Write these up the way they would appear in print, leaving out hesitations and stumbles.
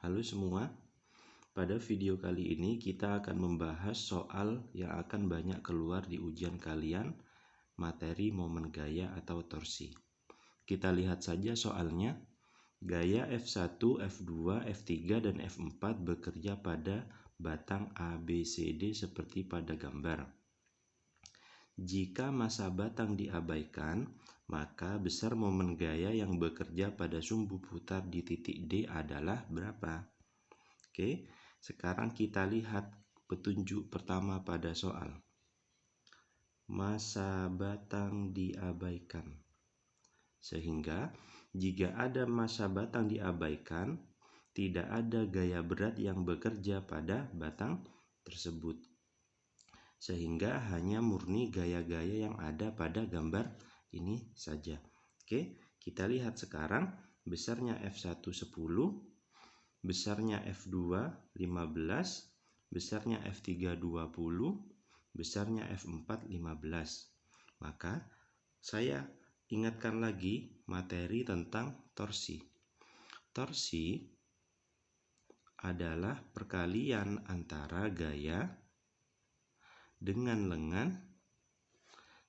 Halo semua, pada video kali ini kita akan membahas soal yang akan banyak keluar di ujian kalian, materi momen gaya atau torsi. Kita lihat saja soalnya. Gaya F1, F2, F3, dan F4 bekerja pada batang ABCD seperti pada gambar. Jika massa batang diabaikan, maka besar momen gaya yang bekerja pada sumbu putar di titik D adalah berapa? Oke, sekarang kita lihat petunjuk pertama pada soal. Massa batang diabaikan. Sehingga jika ada massa batang diabaikan, tidak ada gaya berat yang bekerja pada batang tersebut. Sehingga hanya murni gaya-gaya yang ada pada gambar ini saja. Oke, kita lihat sekarang besarnya F1 10, besarnya F2 15, besarnya F3 20, besarnya F4 15. Maka saya ingatkan lagi materi tentang torsi. Torsi adalah perkalian antara gaya dengan lengan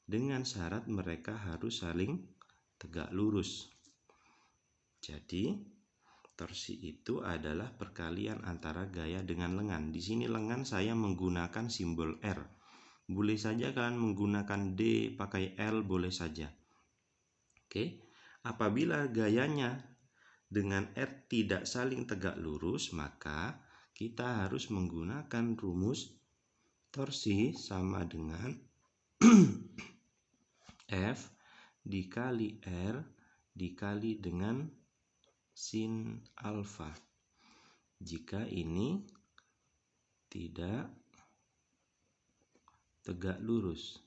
dengan syarat mereka harus saling tegak lurus. Jadi torsi itu adalah perkalian antara gaya dengan lengan. Di sini lengan saya menggunakan simbol R. Boleh saja kalian menggunakan D, pakai L, boleh saja. Oke, apabila gayanya dengan R tidak saling tegak lurus, maka kita harus menggunakan rumus torsi sama dengan F dikali R dikali dengan sin alfa. Jika ini tidak tegak lurus,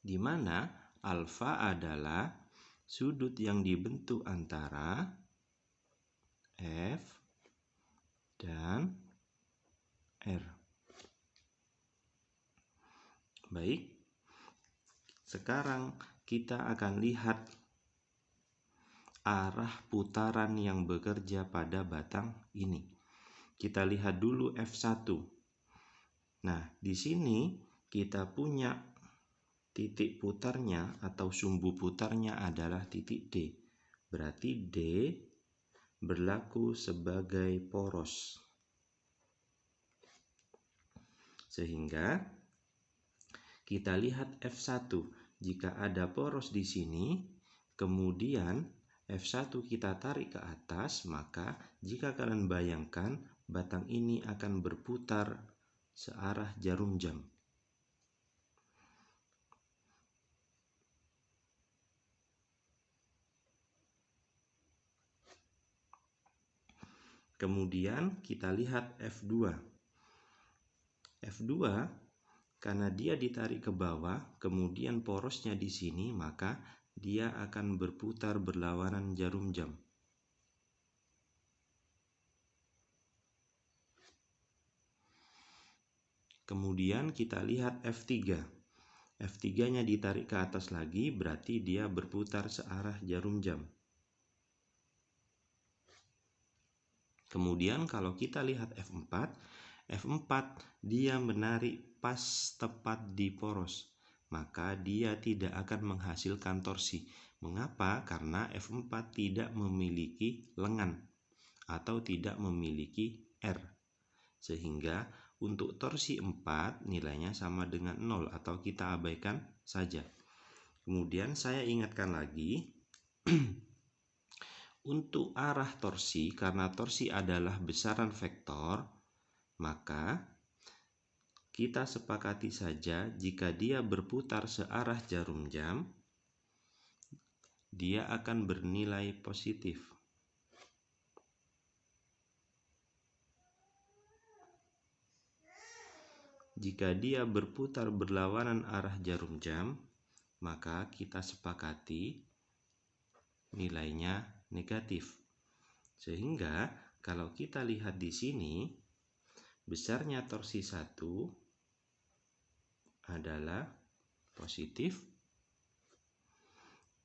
di mana alfa adalah sudut yang dibentuk antara F dan R. Baik, sekarang kita akan lihat arah putaran yang bekerja pada batang ini. Kita lihat dulu F1. Nah, di sini kita punya titik putarnya atau sumbu putarnya adalah titik D. Berarti D berlaku sebagai poros. Sehingga kita lihat F1. Jika ada poros di sini, kemudian F1 kita tarik ke atas, maka jika kalian bayangkan batang ini akan berputar searah jarum jam. Kemudian kita lihat F2. F2 karena dia ditarik ke bawah, kemudian porosnya di sini, maka dia akan berputar berlawanan jarum jam. Kemudian kita lihat F3. F3-nya ditarik ke atas lagi, berarti dia berputar searah jarum jam. Kemudian kalau kita lihat F4, F4 dia menarik pas tepat di poros, maka dia tidak akan menghasilkan torsi. Mengapa? Karena F4 tidak memiliki lengan atau tidak memiliki R. Sehingga untuk torsi 4 nilainya sama dengan 0 atau kita abaikan saja. Kemudian saya ingatkan lagi untuk arah torsi, karena torsi adalah besaran vektor, maka kita sepakati saja jika dia berputar searah jarum jam, dia akan bernilai positif. Jika dia berputar berlawanan arah jarum jam, maka kita sepakati nilainya negatif. Sehingga kalau kita lihat di sini, besarnya torsi 1 adalah positif,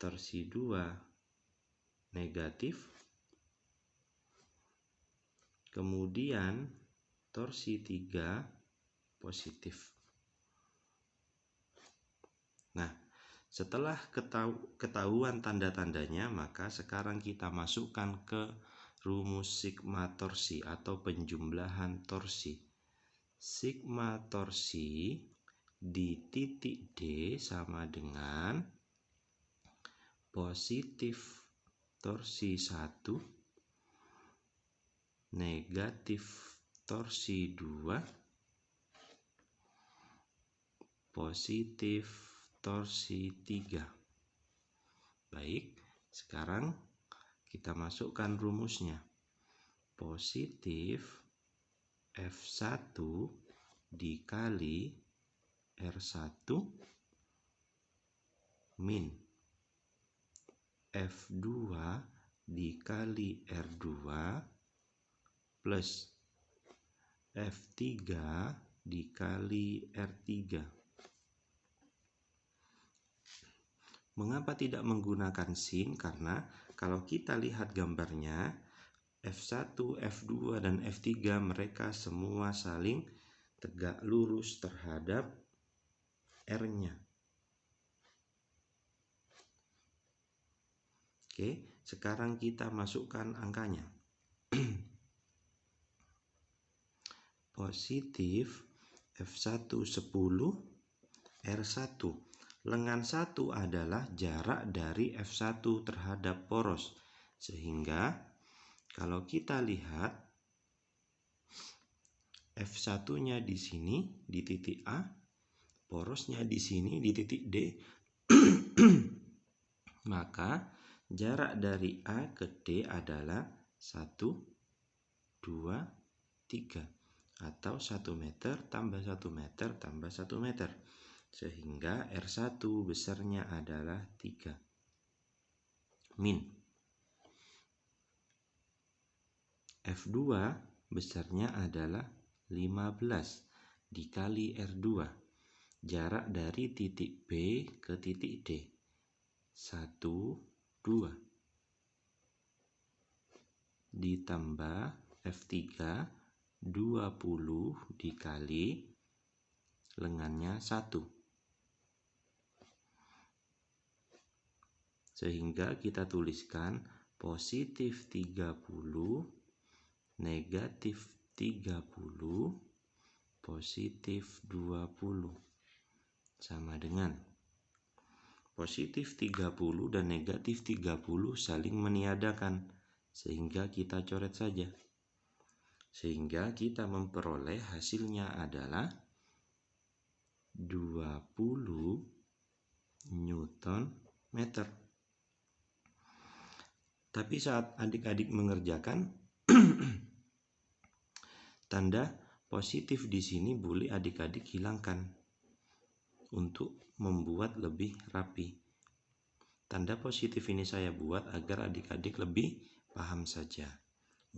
torsi 2 negatif, Kemudian torsi 3 positif. Nah, setelah ketahuan tanda-tandanya, maka sekarang kita masukkan ke rumus sigma torsi atau penjumlahan torsi. Sigma torsi di titik D sama dengan positif torsi 1 negatif torsi 2 positif torsi 3. Baik, sekarang kita masukkan rumusnya. Positif F1 dikali R1 min F2 dikali R2 plus F3 dikali R3. Mengapa tidak menggunakan sin? Karena kalau kita lihat gambarnya, F1, F2, dan F3 mereka semua saling tegak lurus terhadap R-nya. Oke, sekarang kita masukkan angkanya. Positif F1 10, R1. Lengan 1 adalah jarak dari F1 terhadap poros. Sehingga kalau kita lihat F1-nya di sini di titik A, porosnya di sini di titik D, maka jarak dari A ke D adalah 1, 2, 3. Atau 1 meter tambah 1 meter tambah 1 meter. Sehingga R1 besarnya adalah 3. Min F2 besarnya adalah 15 dikali R2. Jarak dari titik B ke titik D 1, 2 ditambah F3 20 dikali lengannya 1. Sehingga kita tuliskan positif 30, negatif 30, positif 20. Sama dengan positif 30 dan negatif 30 saling meniadakan. Sehingga kita coret saja. Sehingga kita memperoleh hasilnya adalah 20 Newton meter. Tapi saat adik-adik mengerjakan, tanda positif di sini boleh adik-adik hilangkan untuk membuat lebih rapi. Tanda positif ini saya buat agar adik-adik lebih paham saja.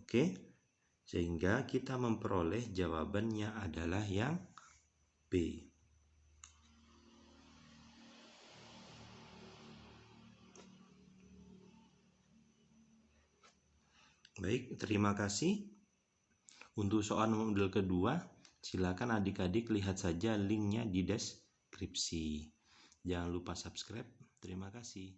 Oke? Sehingga kita memperoleh jawabannya adalah yang B. Baik, terima kasih. Untuk soal model kedua, silakan adik-adik lihat saja linknya di deskripsi. Jangan lupa subscribe. Terima kasih.